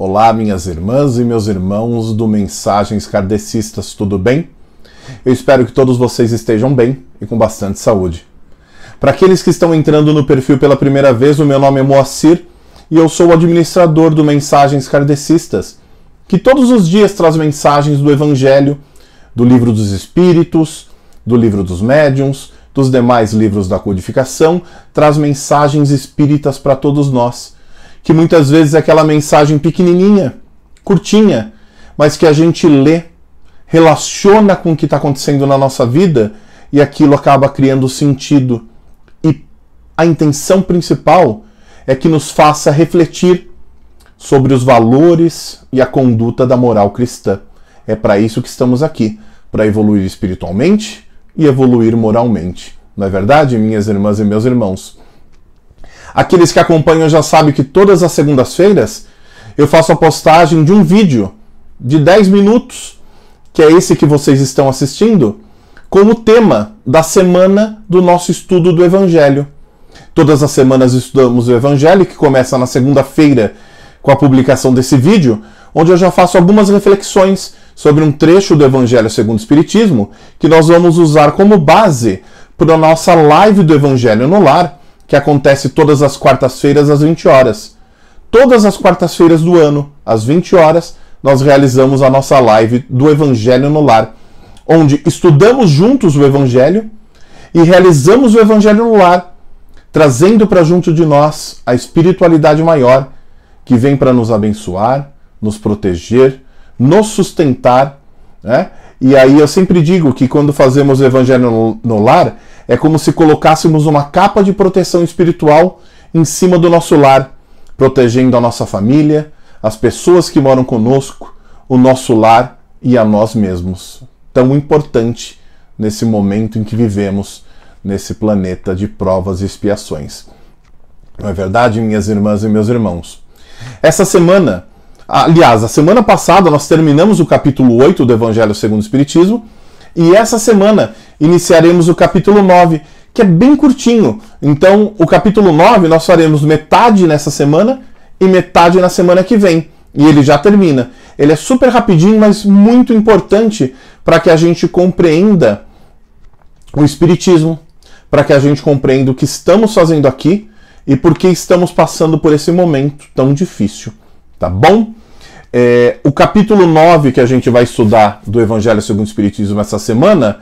Olá, minhas irmãs e meus irmãos do Mensagens Kardecistas, tudo bem? Eu espero que todos vocês estejam bem e com bastante saúde. Para aqueles que estão entrando no perfil pela primeira vez, o meu nome é Moacir e eu sou o administrador do Mensagens Kardecistas, que todos os dias traz mensagens do Evangelho, do Livro dos Espíritos, do Livro dos Médiuns, dos demais livros da codificação, traz mensagens espíritas para todos nós, que muitas vezes é aquela mensagem pequenininha, curtinha, mas que a gente lê, relaciona com o que está acontecendo na nossa vida e aquilo acaba criando sentido. E a intenção principal é que nos faça refletir sobre os valores e a conduta da moral cristã. É para isso que estamos aqui, para evoluir espiritualmente e evoluir moralmente. Não é verdade, minhas irmãs e meus irmãos? Aqueles que acompanham já sabem que todas as segundas-feiras eu faço a postagem de um vídeo de 10 minutos, que é esse que vocês estão assistindo, com o tema da semana do nosso estudo do Evangelho. Todas as semanas estudamos o Evangelho, que começa na segunda-feira com a publicação desse vídeo, onde eu já faço algumas reflexões sobre um trecho do Evangelho segundo o Espiritismo, que nós vamos usar como base para a nossa live do Evangelho no Lar, que acontece todas as quartas-feiras às 20 horas. Todas as quartas-feiras do ano, às 20 horas, nós realizamos a nossa live do Evangelho no Lar, onde estudamos juntos o Evangelho e realizamos o Evangelho no Lar, trazendo para junto de nós a espiritualidade maior, que vem para nos abençoar, nos proteger, nos sustentar, né? E aí eu sempre digo que quando fazemos o Evangelho no Lar, é como se colocássemos uma capa de proteção espiritual em cima do nosso lar, protegendo a nossa família, as pessoas que moram conosco, o nosso lar e a nós mesmos. Tão importante nesse momento em que vivemos, nesse planeta de provas e expiações. Não é verdade, minhas irmãs e meus irmãos? Essa semana, aliás, a semana passada nós terminamos o capítulo 8 do Evangelho segundo o Espiritismo, e essa semana iniciaremos o capítulo 9, que é bem curtinho. Então, o capítulo 9 nós faremos metade nessa semana e metade na semana que vem. E ele já termina. Ele é super rapidinho, mas muito importante para que a gente compreenda o Espiritismo, para que a gente compreenda o que estamos fazendo aqui e por que estamos passando por esse momento tão difícil. Tá bom? O capítulo 9 que a gente vai estudar do Evangelho segundo o Espiritismo essa semana,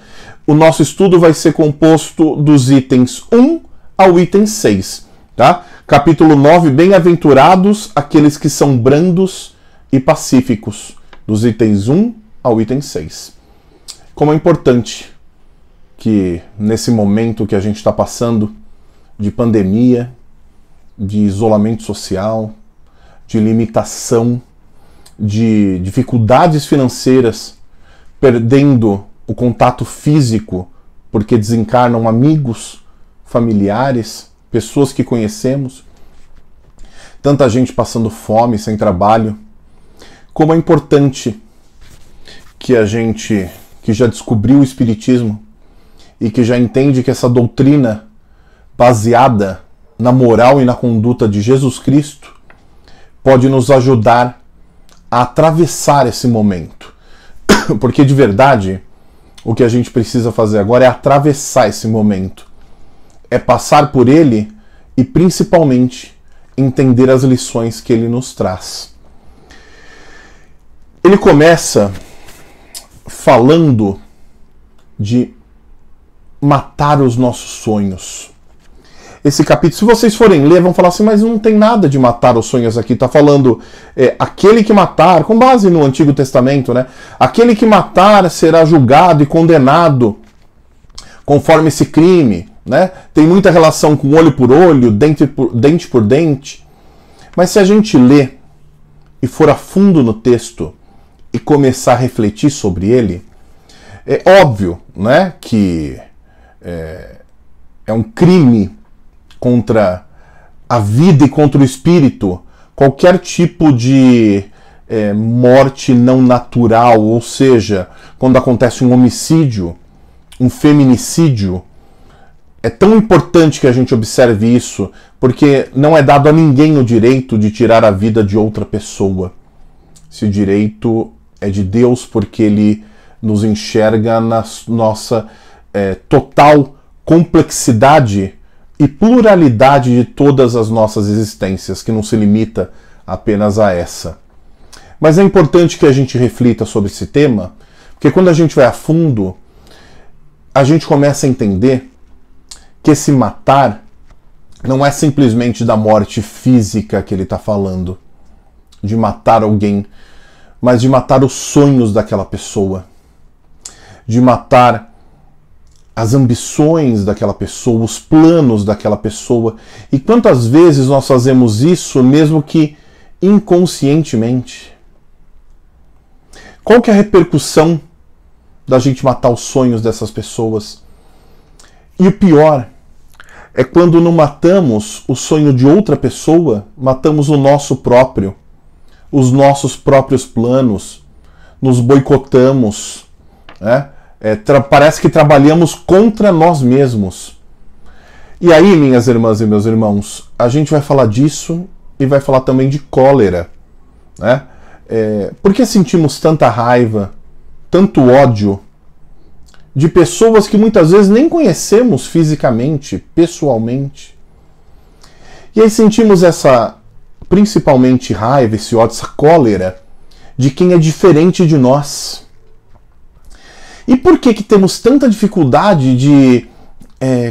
o nosso estudo vai ser composto dos itens 1 ao item 6. Tá? Capítulo 9, bem-aventurados aqueles que são brandos e pacíficos, dos itens 1 ao item 6. Como é importante que nesse momento que a gente está passando de pandemia, de isolamento social, de limitação, de dificuldades financeiras, perdendo o contato físico porque desencarnam amigos, familiares, pessoas que conhecemos, tanta gente passando fome, sem trabalho. Como é importante que a gente que já descobriu o Espiritismo e que já entende que essa doutrina baseada na moral e na conduta de Jesus Cristo pode nos ajudar a atravessar esse momento. Porque de verdade, o que a gente precisa fazer agora é atravessar esse momento. É passar por ele e principalmente entender as lições que ele nos traz. Ele começa falando de matar os nossos sonhos. Esse capítulo, se vocês forem ler, vão falar assim, mas não tem nada de matar os sonhos aqui. Está falando, aquele que matar, com base no Antigo Testamento, né? Aquele que matar será julgado e condenado conforme esse crime, né? Tem muita relação com olho por olho, dente por dente. Mas se a gente ler e for a fundo no texto e começar a refletir sobre ele, é óbvio, né, que é um crime contra a vida e contra o espírito qualquer tipo de morte não natural, ou seja, quando acontece um homicídio, um feminicídio. É tão importante que a gente observe isso, porque não é dado a ninguém o direito de tirar a vida de outra pessoa. esse direito é de Deus porque Ele nos enxerga na nossa total complexidade e pluralidade de todas as nossas existências, que não se limita apenas a essa. Mas é importante que a gente reflita sobre esse tema, porque quando a gente vai a fundo, a gente começa a entender que esse matar não é simplesmente da morte física que ele está falando, de matar alguém, mas de matar os sonhos daquela pessoa, de matar as ambições daquela pessoa, os planos daquela pessoa. E quantas vezes nós fazemos isso, mesmo que inconscientemente? Qual que é a repercussão da gente matar os sonhos dessas pessoas? E o pior é quando não matamos o sonho de outra pessoa, matamos o nosso próprio, os nossos próprios planos, nos boicotamos, né? Parece que trabalhamos contra nós mesmos. E aí, minhas irmãs e meus irmãos, a gente vai falar disso e vai falar também de cólera, né? Por que sentimos tanta raiva, tanto ódio de pessoas que muitas vezes nem conhecemos fisicamente, pessoalmente? E aí sentimos principalmente raiva, esse ódio, essa cólera de quem é diferente de nós. E por que temos tanta dificuldade de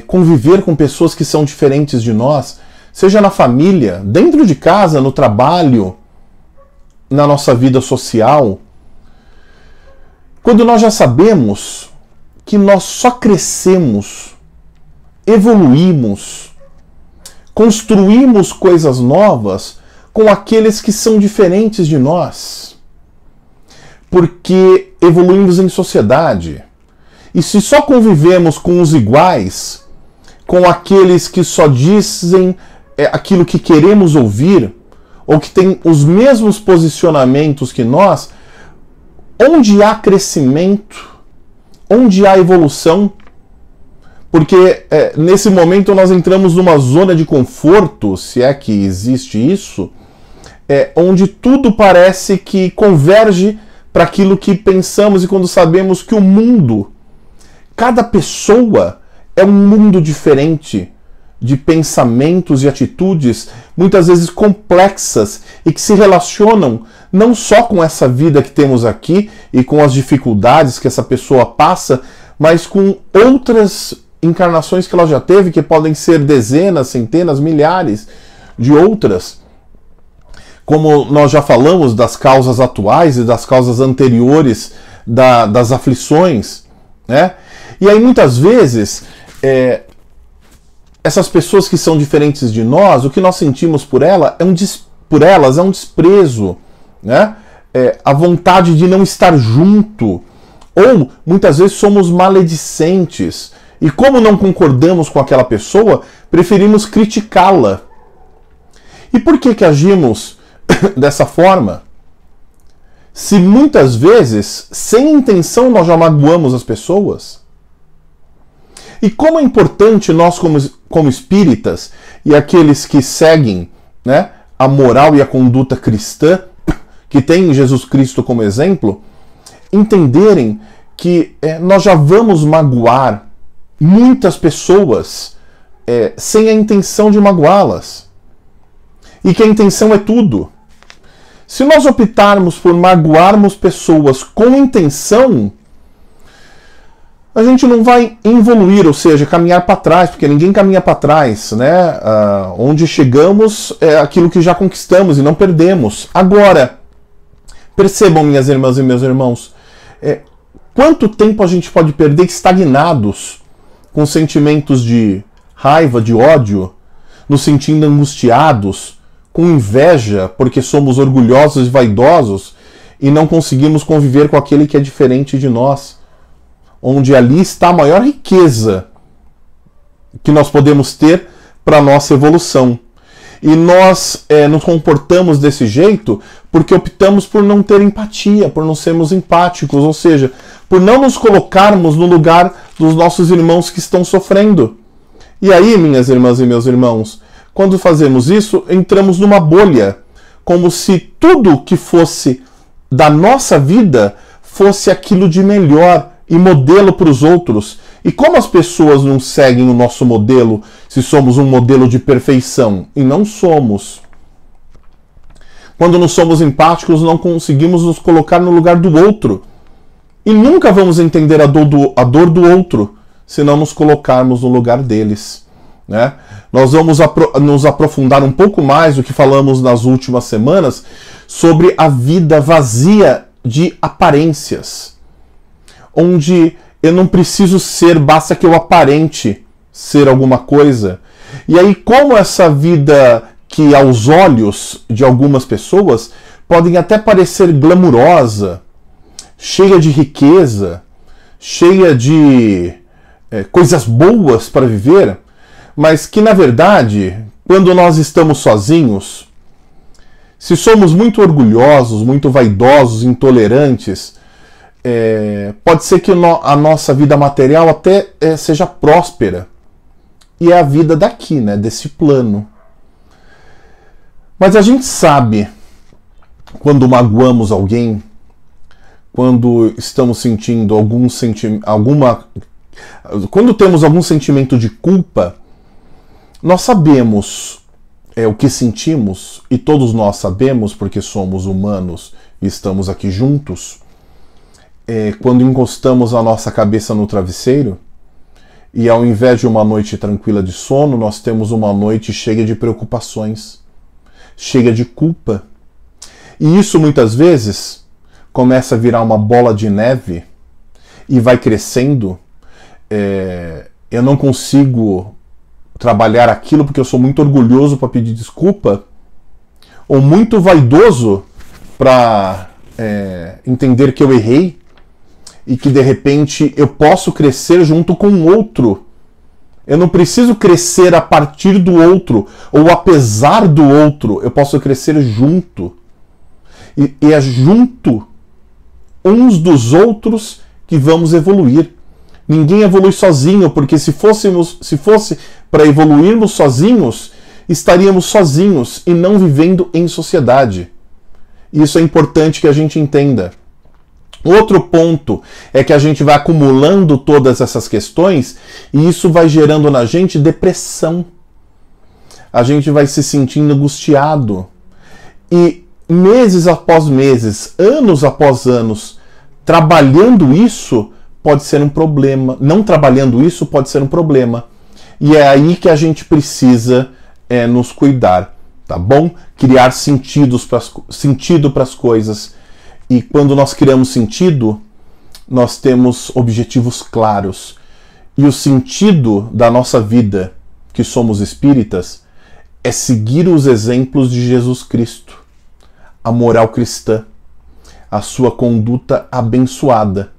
conviver com pessoas que são diferentes de nós, seja na família, dentro de casa, no trabalho, na nossa vida social, quando nós já sabemos que nós só crescemos, evoluímos, construímos coisas novas com aqueles que são diferentes de nós? Porque evoluímos em sociedade. E se só convivemos com os iguais, com aqueles que só dizem aquilo que queremos ouvir, ou que têm os mesmos posicionamentos que nós, onde há crescimento, onde há evolução? Porque nesse momento nós entramos numa zona de conforto, se é que existe isso, onde tudo parece que converge para aquilo que pensamos, e quando sabemos que o mundo, cada pessoa é um mundo diferente de pensamentos e atitudes, muitas vezes complexas, e que se relacionam não só com essa vida que temos aqui e com as dificuldades que essa pessoa passa, mas com outras encarnações que ela já teve, que podem ser dezenas, centenas, milhares de outras. Como nós já falamos das causas atuais e das causas anteriores das aflições, né? E aí muitas vezes essas pessoas que são diferentes de nós, o que nós sentimos por elas é um desprezo, né? A vontade de não estar junto, ou muitas vezes somos maledicentes, e como não concordamos com aquela pessoa, preferimos criticá-la. E por que agimos dessa forma? Se muitas vezes, sem intenção, nós já magoamos as pessoas. E como é importante nós, como espíritas, e aqueles que seguem, né, a moral e a conduta cristã, que tem Jesus Cristo como exemplo, entenderem que nós já vamos magoar muitas pessoas sem a intenção de magoá-las. E que a intenção é tudo. Se nós optarmos por magoarmos pessoas com intenção, a gente não vai evoluir, ou seja, caminhar para trás, porque ninguém caminha para trás, né? Onde chegamos é aquilo que já conquistamos e não perdemos. Agora, percebam, minhas irmãs e meus irmãos, quanto tempo a gente pode perder estagnados com sentimentos de raiva, de ódio, nos sentindo angustiados, com inveja, porque somos orgulhosos e vaidosos e não conseguimos conviver com aquele que é diferente de nós, onde ali está a maior riqueza que nós podemos ter para a nossa evolução. E nós nos comportamos desse jeito porque optamos por não ter empatia, por não sermos empáticos, ou seja, por não nos colocarmos no lugar dos nossos irmãos que estão sofrendo. E aí, minhas irmãs e meus irmãos, quando fazemos isso, entramos numa bolha, como se tudo que fosse da nossa vida fosse aquilo de melhor e modelo para os outros. E como as pessoas não seguem o nosso modelo se somos um modelo de perfeição? E não somos. Quando não somos empáticos, não conseguimos nos colocar no lugar do outro. E nunca vamos entender a dor do outro se não nos colocarmos no lugar deles. Né? Nós vamos nos aprofundar um pouco mais do que falamos nas últimas semanas sobre a vida vazia de aparências. Onde eu não preciso ser, basta que eu aparente ser alguma coisa. E aí, como essa vida que aos olhos de algumas pessoas podem até parecer glamurosa, cheia de riqueza, cheia de coisas boas para viver, mas que na verdade, quando nós estamos sozinhos, se somos muito orgulhosos, muito vaidosos, intolerantes, pode ser que a nossa vida material até seja próspera. E é a vida daqui, né, desse plano. Mas a gente sabe quando magoamos alguém, quando estamos sentindo quando temos algum sentimento de culpa, nós sabemos o que sentimos, e todos nós sabemos porque somos humanos e estamos aqui juntos. Quando encostamos a nossa cabeça no travesseiro e ao invés de uma noite tranquila de sono, nós temos uma noite cheia de preocupações, cheia de culpa. E isso muitas vezes começa a virar uma bola de neve e vai crescendo. Eu não consigo trabalhar aquilo porque eu sou muito orgulhoso para pedir desculpa, ou muito vaidoso para entender que eu errei, e que de repente eu posso crescer junto com o outro. Eu não preciso crescer a partir do outro, ou apesar do outro, eu posso crescer junto. E é junto uns dos outros que vamos evoluir. Ninguém evolui sozinho, porque se fosse para evoluirmos sozinhos, estaríamos sozinhos e não vivendo em sociedade. Isso é importante que a gente entenda. Outro ponto é que a gente vai acumulando todas essas questões e isso vai gerando na gente depressão. A gente vai se sentindo angustiado. E meses após meses, anos após anos, trabalhando isso pode ser um problema. Não trabalhando isso pode ser um problema. E é aí que a gente precisa nos cuidar, tá bom? Criar sentido para as coisas. E quando nós criamos sentido, nós temos objetivos claros. E o sentido da nossa vida, que somos espíritas, é seguir os exemplos de Jesus Cristo, a moral cristã, a sua conduta abençoada.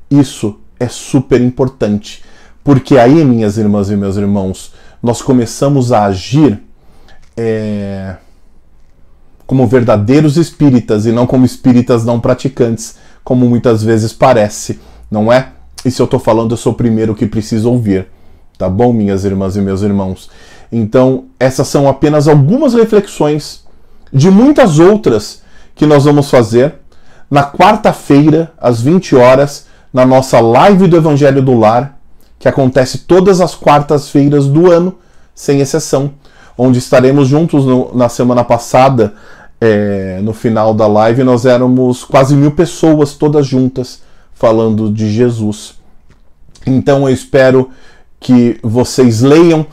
Isso é super importante, porque aí, minhas irmãs e meus irmãos, nós começamos a agir como verdadeiros espíritas e não como espíritas não praticantes, como muitas vezes parece, não é? E se eu estou falando, eu sou o primeiro que preciso ouvir, tá bom, minhas irmãs e meus irmãos? Então, essas são apenas algumas reflexões de muitas outras que nós vamos fazer na quarta-feira, às 20 horas, na nossa live do Evangelho do Lar, que acontece todas as quartas-feiras do ano, sem exceção, onde estaremos juntos. Na semana passada, no final da live, nós éramos quase 1000 pessoas, todas juntas, falando de Jesus. Então eu espero que vocês leiam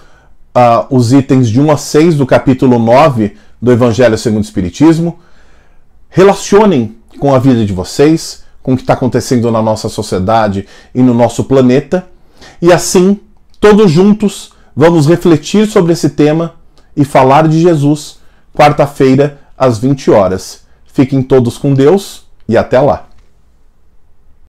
os itens de 1 a 6 do capítulo 9 do Evangelho segundo o Espiritismo, relacionem com a vida de vocês, com o que está acontecendo na nossa sociedade e no nosso planeta, e assim, todos juntos, vamos refletir sobre esse tema e falar de Jesus, quarta-feira, às 20 horas. Fiquem todos com Deus e até lá!